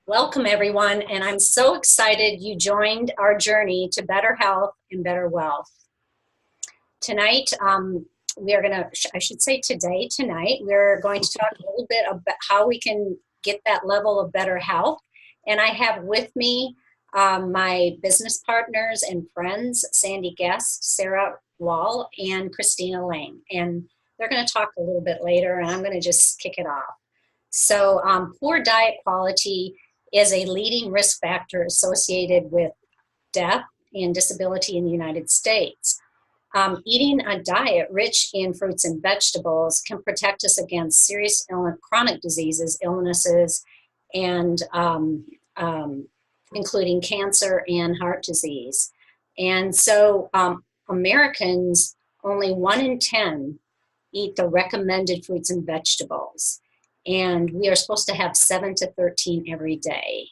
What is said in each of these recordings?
Welcome, everyone, and I'm so excited you joined our journey to better health and better wealth. Tonight, we are going to, I should say tonight, we're going to talk a little bit about how we can get that level of better health. And I have with me my business partners and friends, Sandy Guest, Sara Wall, and Kristina Lang. And they're going to talk a little bit later, and I'm going to just kick it off. So, poor diet quality is a leading risk factor associated with death and disability in the United States. Eating a diet rich in fruits and vegetables can protect us against serious chronic diseases, illnesses, and including cancer and heart disease. And so Americans, only 1 in 10 eat the recommended fruits and vegetables. And we are supposed to have 7 to 13 every day.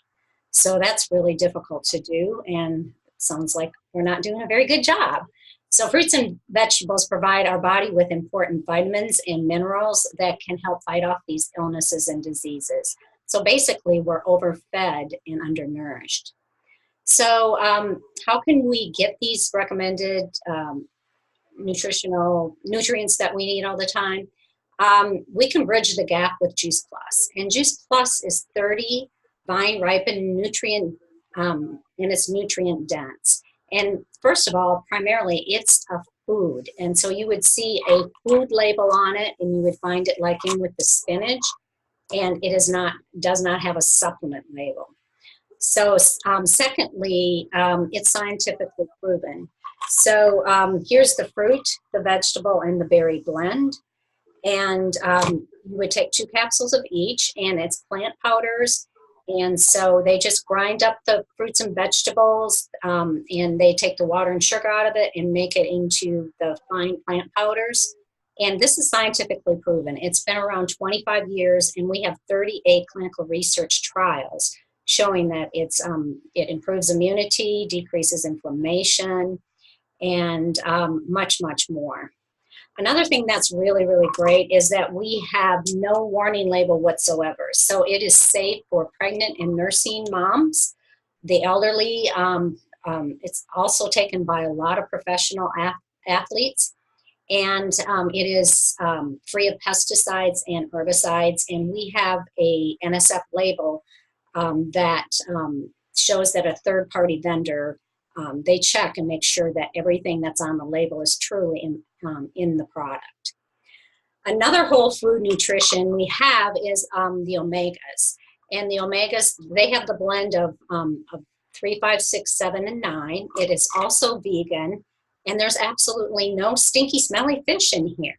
So that's really difficult to do, and it sounds like we're not doing a very good job. So fruits and vegetables provide our body with important vitamins and minerals that can help fight off these illnesses and diseases. So basically, we're overfed and undernourished. So how can we get these recommended nutritional nutrients that we need all the time? We can bridge the gap with Juice Plus. And Juice Plus is 30 vine ripened nutrient, and it's nutrient dense. And first of all, primarily it's a food. And so you would see a food label on it, and you would find it like in with the spinach, and it does not have a supplement label. So secondly, it's scientifically proven. So here's the fruit, the vegetable, and the berry blend. And you would take 2 capsules of each, and it's plant powders. And so they just grind up the fruits and vegetables, and they take the water and sugar out of it and make it into the fine plant powders. And this is scientifically proven. It's been around 25 years, and we have 38 clinical research trials showing that it improves immunity, decreases inflammation, and much, much more. Another thing that's really, really great is that we have no warning label whatsoever. So it is safe for pregnant and nursing moms, the elderly. It's also taken by a lot of professional athletes. And it is free of pesticides and herbicides. And we have a NSF label that shows that a third-party vendor, they check and make sure that everything that's on the label is truly in the product. Another whole food nutrition we have is the omegas. And the omegas, they have the blend of 3, 5, 6, 7, and 9. It is also vegan, and there's absolutely no stinky, smelly fish in here.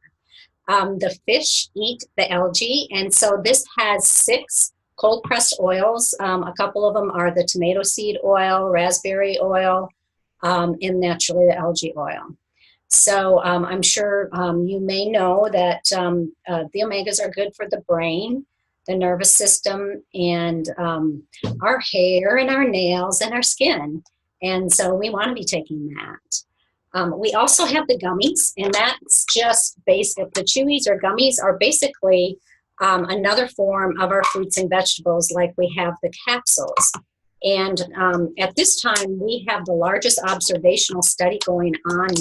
The fish eat the algae, and so this has 6 cold pressed oils. A couple of them are the tomato seed oil, raspberry oil, and naturally the algae oil. So I'm sure you may know that the omegas are good for the brain, the nervous system, and our hair and our nails and our skin. And so we want to be taking that. We also have the gummies, and that's just basic. The chewies or gummies are basically another form of our fruits and vegetables, like we have the capsules. And at this time, we have the largest observational study going on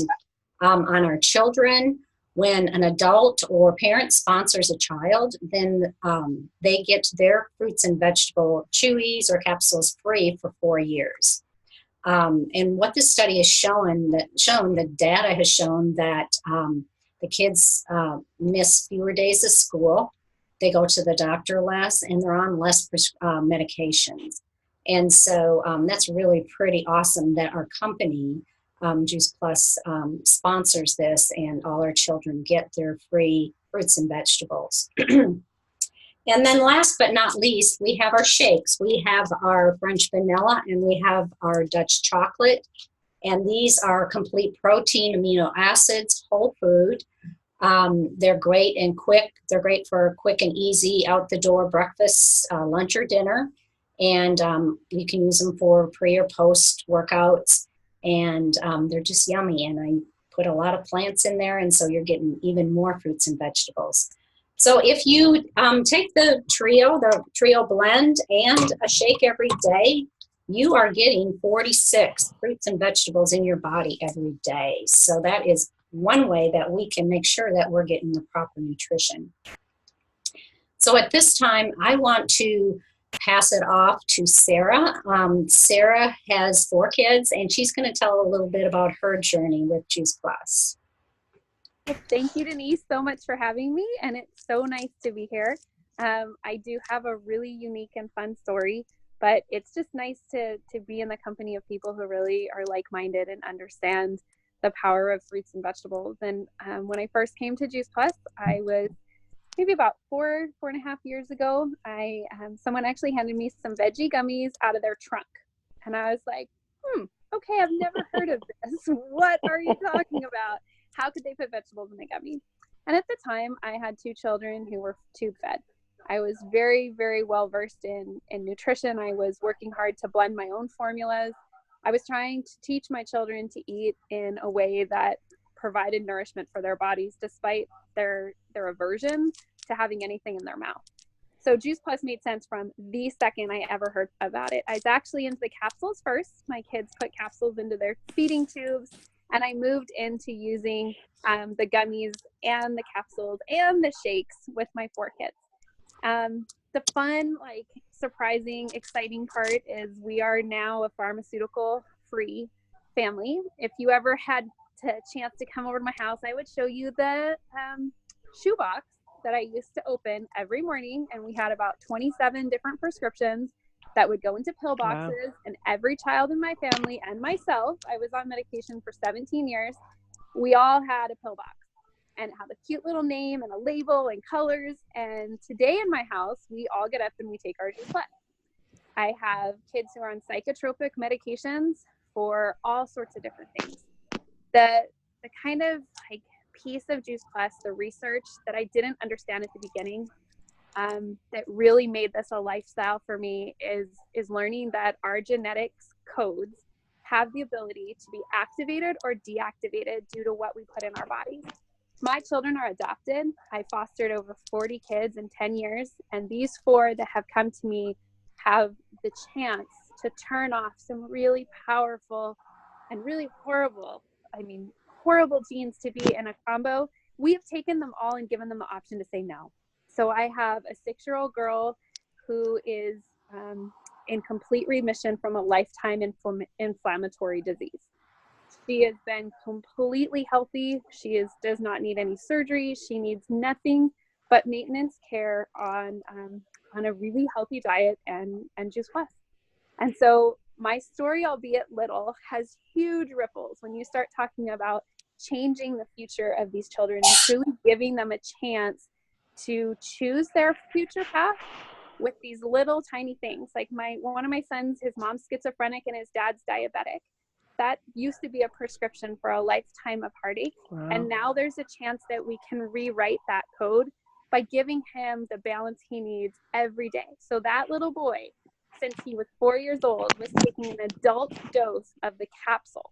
our children. When an adult or parent sponsors a child, then they get their fruits and vegetable chewies or capsules free for 4 years. And what this study has shown, the data has shown that the kids miss fewer days of school, they go to the doctor less, and they're on less medications. And so that's really pretty awesome that our company, Juice Plus, sponsors this, and all our children get their free fruits and vegetables. And then last but not least, we have our shakes. We have our French vanilla, and we have our Dutch chocolate. And these are complete protein, amino acids, whole food. They're great and quick. They're great for quick and easy out the door breakfast, lunch, or dinner. And you can use them for pre or post workouts. And they're just yummy. And I put a lot of plants in there, and so you're getting even more fruits and vegetables. So if you take the trio blend and a shake every day, you are getting 46 fruits and vegetables in your body every day. So that is one way that we can make sure that we're getting the proper nutrition. So at this time, I want to pass it off to Sara. Sara has 4 kids, and she's going to tell a little bit about her journey with Juice Plus. Well, thank you, Denise, so much for having me, and it's so nice to be here. I do have a really unique and fun story, but it's just nice to be in the company of people who really are like-minded and understand the power of fruits and vegetables. And when I first came to Juice Plus, I was maybe about 4.5 years ago. Someone actually handed me some veggie gummies out of their trunk, and I was like, okay, I've never heard of this. What are you talking about? How could they put vegetables in a gummy? And at the time, I had 2 children who were tube fed. I was very, very well versed in nutrition. I was working hard to blend my own formulas. I was trying to teach my children to eat in a way that provided nourishment for their bodies, despite their aversion to having anything in their mouth. So Juice Plus made sense from the second I ever heard about it. I was actually into the capsules first. My kids put capsules into their feeding tubes, and I moved into using the gummies and the capsules and the shakes with my 4 kids. The fun, surprising, exciting part is we are now a pharmaceutical-free family. If you ever had a chance to come over to my house, I would show you the shoebox that I used to open every morning, and we had about 27 different prescriptions that would go into pill boxes. Wow. And every child in my family and myself, I was on medication for 17 years, we all had a pill box, and it had a cute little name and a label and colors. And today in my house, we all get up and we take our Juice Plus. I have kids who are on psychotropic medications for all sorts of different things. The kind of piece of Juice Plus, the research that I didn't understand at the beginning, that really made this a lifestyle for me is learning that our genetics codes have the ability to be activated or deactivated due to what we put in our bodies. My children are adopted. I fostered over 40 kids in 10 years, and these 4 that have come to me have the chance to turn off some really powerful and really horrible genes to be in a combo. We've taken them all and given them the option to say no. So I have a 6-year-old girl who is in complete remission from a lifetime inflammatory disease. She has been completely healthy. She does not need any surgery. She needs nothing but maintenance care on a really healthy diet and Juice Plus. And so my story, albeit little, has huge ripples when you start talking about changing the future of these children and truly giving them a chance to choose their future path with these little tiny things. Like one of my sons, his mom's schizophrenic and his dad's diabetic. That used to be a prescription for a lifetime of heartache. Wow. And now there's a chance that we can rewrite that code by giving him the balance he needs every day. So that little boy, since he was 4 years old, was taking an adult dose of the capsule.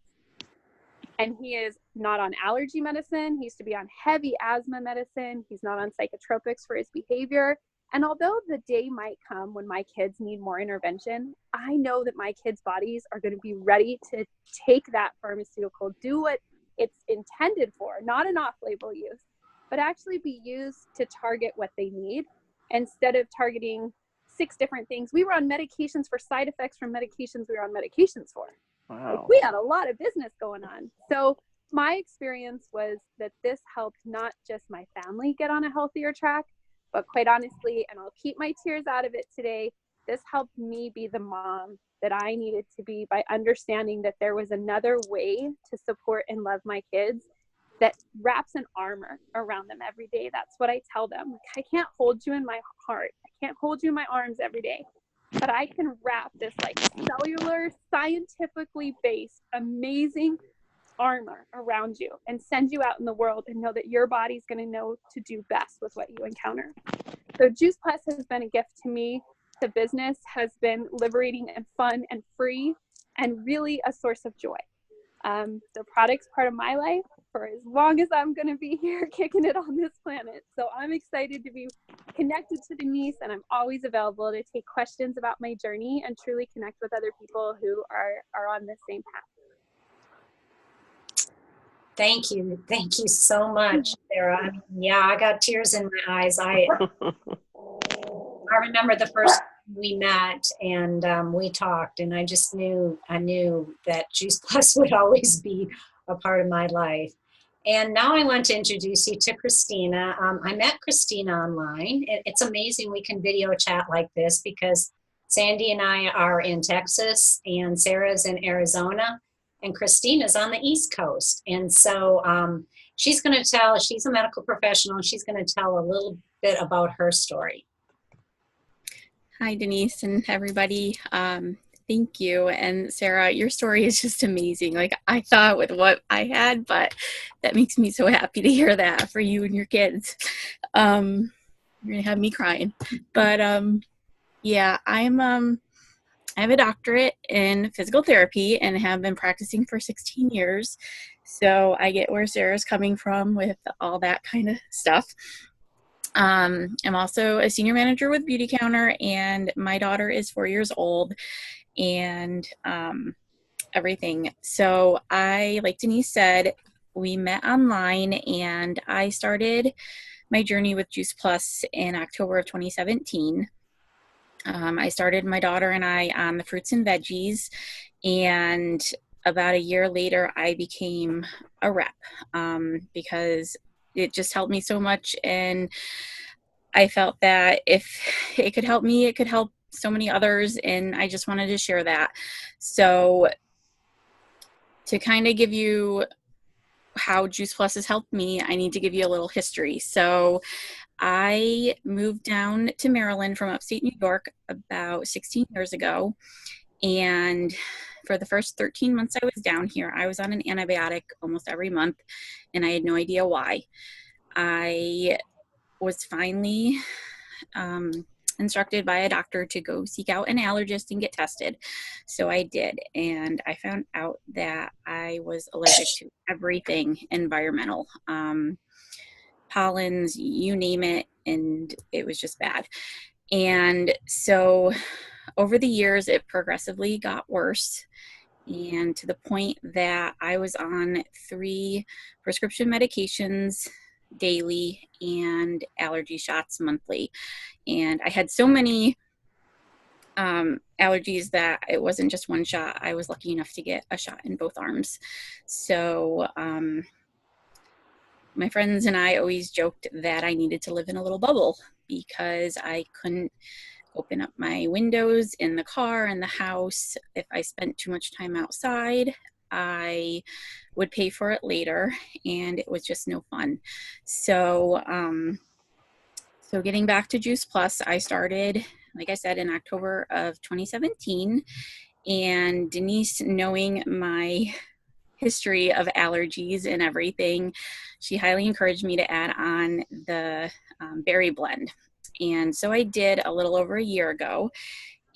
And he is not on allergy medicine. He used to be on heavy asthma medicine. He's not on psychotropics for his behavior. And although the day might come when my kids need more intervention, I know that my kids' bodies are going to be ready to take that pharmaceutical, do what it's intended for, not an off-label use, but actually be used to target what they need instead of targeting 6 different things. We were on medications for side effects from medications we were on medications for. Wow. We had a lot of business going on. So my experience was that this helped not just my family get on a healthier track, but quite honestly, and I'll keep my tears out of it today, this helped me be the mom that I needed to be by understanding that there was another way to support and love my kids that wraps an armor around them every day. That's what I tell them. I can't hold you in my heart. I can't hold you in my arms every day, but I can wrap this cellular, scientifically based, amazing armor around you and send you out in the world and know that your body's going to know to do best with what you encounter. So Juice Plus has been a gift to me. The business has been liberating and fun and free and really a source of joy. The product's part of my life for as long as I'm going to be here kicking it on this planet. So I'm excited to be connected to Denise, and I'm always available to take questions about my journey and truly connect with other people who are on the same path. Thank you. Thank you so much, Sara. I mean, yeah, I got tears in my eyes. I remember the first time we met and we talked, and I knew that Juice Plus would always be a part of my life. And now I want to introduce you to Kristina. I met Kristina online. It's amazing we can video chat like this because Sandy and I are in Texas and Sarah's in Arizona and Kristina's on the East Coast. And so she's a medical professional, and she's going to tell a little bit about her story. Hi, Denise and everybody. Thank you. And Sara, your story is just amazing. Like, I thought with what I had, but that makes me so happy to hear that for you and your kids. You're gonna have me crying. But yeah, I have a doctorate in physical therapy and have been practicing for 16 years. So I get where Sara's coming from with all that kind of stuff. I'm also a senior manager with Beauty Counter, and my daughter is 4 years old, and everything. So like Denise said, we met online, and I started my journey with Juice Plus in October of 2017. I started my daughter and I on the fruits and veggies, and about a year later, I became a rep because it just helped me so much, and I felt that if it could help me, it could help so many others, and I just wanted to share that. So to kind of give you how Juice Plus has helped me, I need to give you a little history. So I moved down to Maryland from upstate New York about 16 years ago, and for the first 13 months I was down here, I was on an antibiotic almost every month, and I had no idea why. I was finally instructed by a doctor to go seek out an allergist and get tested. So I did, and I found out that I was allergic to everything environmental, pollens, you name it, and it was just bad. And so over the years, it progressively got worse, and to the point that I was on 3 prescription medications daily and allergy shots monthly. And I had so many allergies that it wasn't just one shot. I was lucky enough to get a shot in both arms. So my friends and I always joked that I needed to live in a little bubble because I couldn't open up my windows in the car and the house. If I spent too much time outside, I would pay for it later, and it was just no fun. So so getting back to Juice Plus, I started, like I said, in October of 2017, and Denise, knowing my history of allergies and everything, she highly encouraged me to add on the berry blend. And so I did a little over a year ago,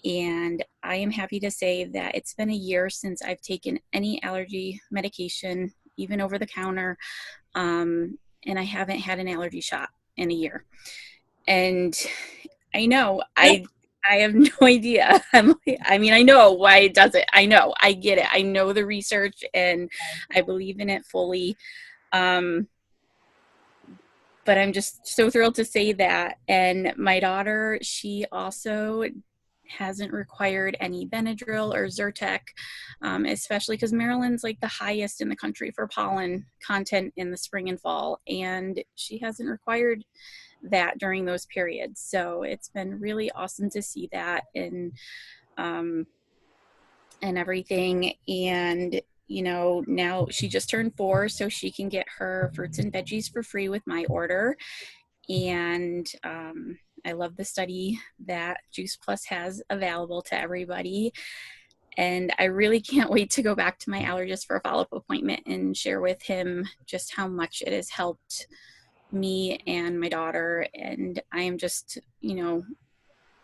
and I am happy to say that it's been a year since I've taken any allergy medication, even over the counter, and I haven't had an allergy shot in a year. And I know I have no idea. I mean, I know why it does it. I know, I get it. I know the research, and I believe in it fully. But I'm just so thrilled to say that. And my daughter, she also hasn't required any Benadryl or Zyrtec, especially because Maryland's like the highest in the country for pollen content in the spring and fall. And she hasn't required that during those periods. So it's been really awesome to see that and everything. And you know, now she just turned 4, so she can get her fruits and veggies for free with my order. And I love the study that Juice Plus has available to everybody. And I really can't wait to go back to my allergist for a follow-up appointment and share with him just how much it has helped me and my daughter. And I am just, you know,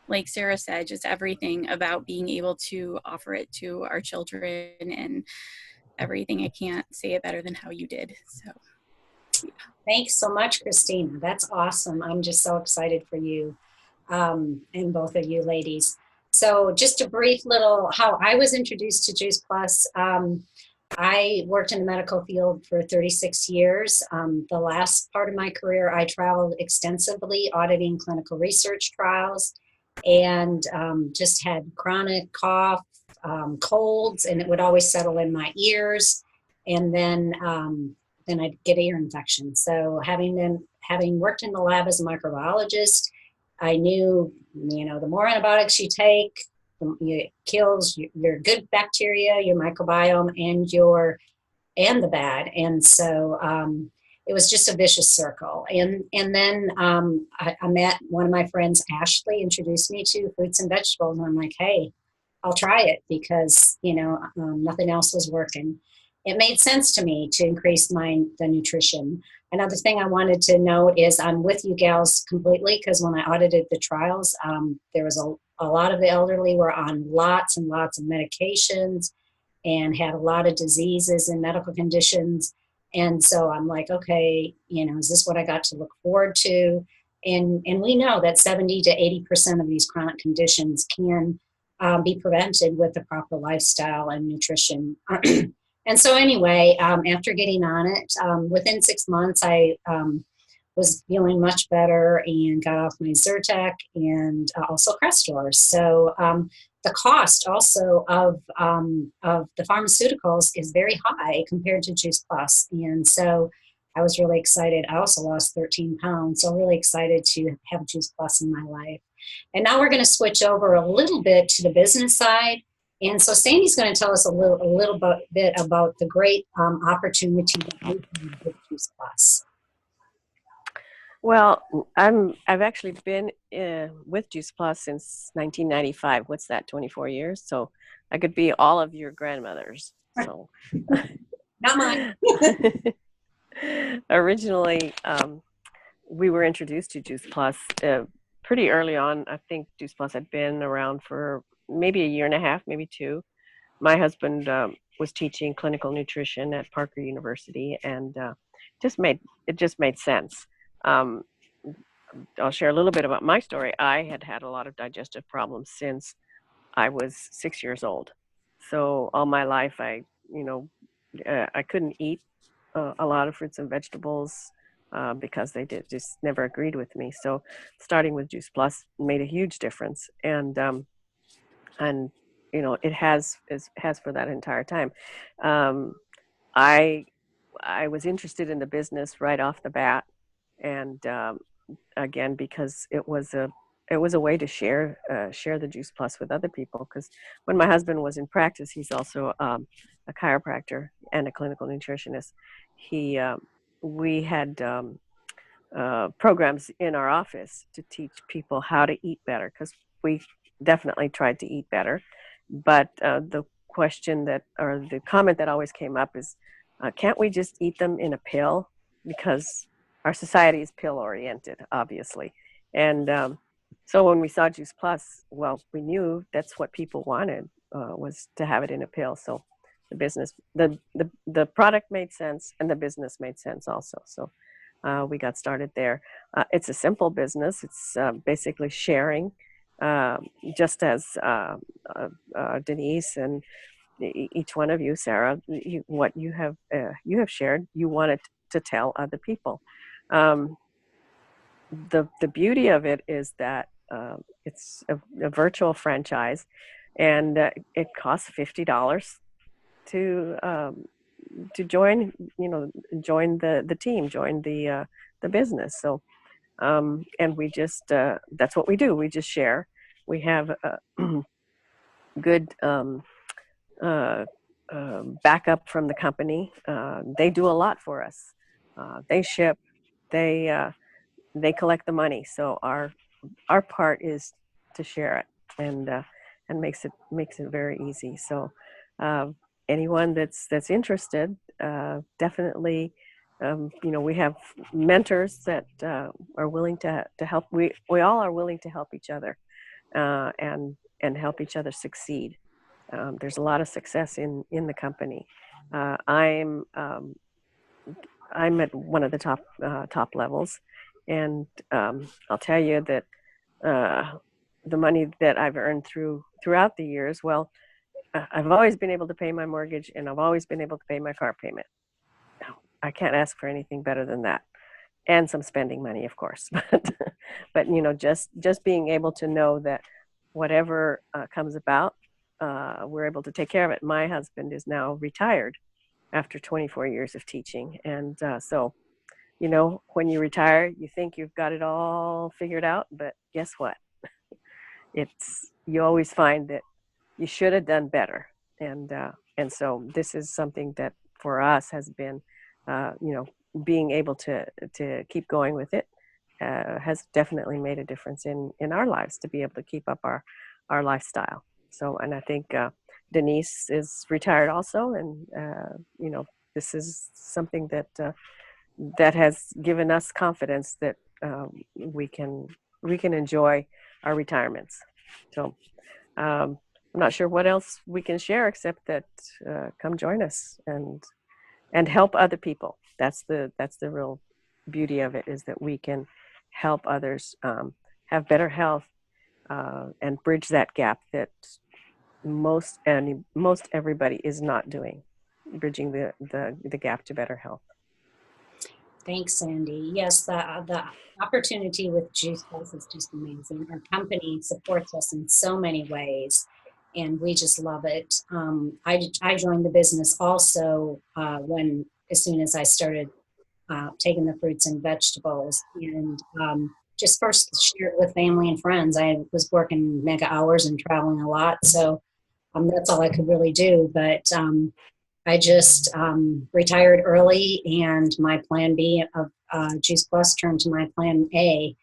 like Sara said, just everything about being able to offer it to our children and everything. I can't say it better than how you did. So, yeah. Thanks so much, Kristina. That's awesome. I'm just so excited for you and both of you ladies. So just a brief little how I was introduced to Juice Plus. I worked in the medical field for 36 years. The last part of my career, I traveled extensively auditing clinical research trials and just had chronic cough, colds, and it would always settle in my ears. And then I'd get ear infections. So having worked in the lab as a microbiologist, I knew, the more antibiotics you take, it kills your good bacteria, your microbiome, and the bad. And so it was just a vicious circle. And then I met one of my friends, Ashley, introduced me to fruits and vegetables. And I'm like, hey, I'll try it because, nothing else was working. It made sense to me to increase the nutrition. Another thing I wanted to note is I'm with you gals completely because when I audited the trials, there was a lot of the elderly were on lots and lots of medications and had a lot of diseases and medical conditions. And so I'm like, okay, is this what I got to look forward to? And we know that 70 to 80% of these chronic conditions can be prevented with the proper lifestyle and nutrition. And so anyway, after getting on it, within 6 months, I was feeling much better and got off my Zyrtec and also Crestor. So the cost also of the pharmaceuticals is very high compared to Juice Plus. And so I was really excited. I also lost 13 pounds, so really excited to have Juice Plus in my life. And now we're going to switch over a little bit to the business side. And so Sandy's going to tell us a little bit about the great opportunity that we have with Juice Plus. Well, I've actually been with Juice Plus since 1995. What's that? 24 years. So I could be all of your grandmothers. So not mine. Originally, we were introduced to Juice Plus pretty early on. I think Juice Plus had been around for maybe a year and a half, maybe 2. My husband was teaching clinical nutrition at Parker University, and it just made sense. I'll share a little bit about my story. I had a lot of digestive problems since I was 6 years old. So all my life, I couldn't eat a lot of fruits and vegetables because they just never agreed with me. So starting with Juice Plus made a huge difference, and it has for that entire time. I was interested in the business right off the bat, and again, because it was a way to share the Juice Plus with other people. Because when my husband was in practice, he's also a chiropractor and a clinical nutritionist. We had programs in our office to teach people how to eat better, because we definitely tried to eat better. But the comment that always came up is, can't we just eat them in a pill? Because our society is pill oriented, obviously. And so when we saw Juice Plus, well, we knew that's what people wanted, was to have it in a pill. So the business, the product made sense, and the business made sense also. So we got started there. It's a simple business. It's basically sharing, just as Denise and each one of you, Sara, what you have shared, you wanted to tell other people. The beauty of it is that it's a virtual franchise, and it costs $50 to join. Join the team, join the business. So, and we just that's what we do. We just share. We have good backup from the company. They do a lot for us. They ship. They collect the money. So our part is to share it, and makes it very easy. So anyone that's interested, definitely, we have mentors that are willing to help. We all are willing to help each other, and help each other succeed. There's a lot of success in the company, I'm at one of the top levels, and I'll tell you that the money that I've earned throughout the years, well, I've always been able to pay my mortgage, and I've always been able to pay my car payment. I can't ask for anything better than that, and some spending money, of course. But just being able to know that whatever comes about, we're able to take care of it. My husband is now retired after 24 years of teaching, and so when you retire, you think you've got it all figured out, but guess what? You always find that you should have done better, and so this is something that for us has been, being able to keep going with it has definitely made a difference in our lives to be able to keep up our lifestyle. So, and I think Denise is retired also, and this is something that has given us confidence that we can enjoy our retirements. So I'm not sure what else we can share except that come join us and help other people. That's the real beauty of it, is that we can help others have better health and bridge that gap that most everybody is not doing, bridging the gap to better health. Thanks, Sandy. Yes, the opportunity with Juice Plus is just amazing. Our company supports us in so many ways, and we just love it. I joined the business also as soon as I started taking the fruits and vegetables, and just first shared with family and friends. I was working mega hours and traveling a lot, so that's all I could really do. But I just retired early, and my plan B of Juice Plus turned to my plan A.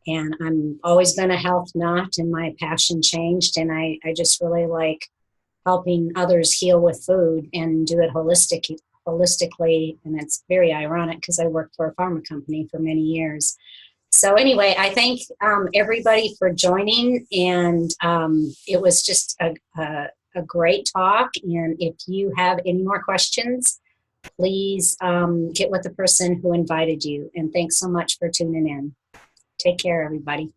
And I'm always been a health nut, and my passion changed. And I just really like helping others heal with food and do it holistically. And it's very ironic because I worked for a pharma company for many years. So anyway, I thank everybody for joining, and it was just a great talk. And if you have any more questions, please get with the person who invited you. And thanks so much for tuning in. Take care, everybody.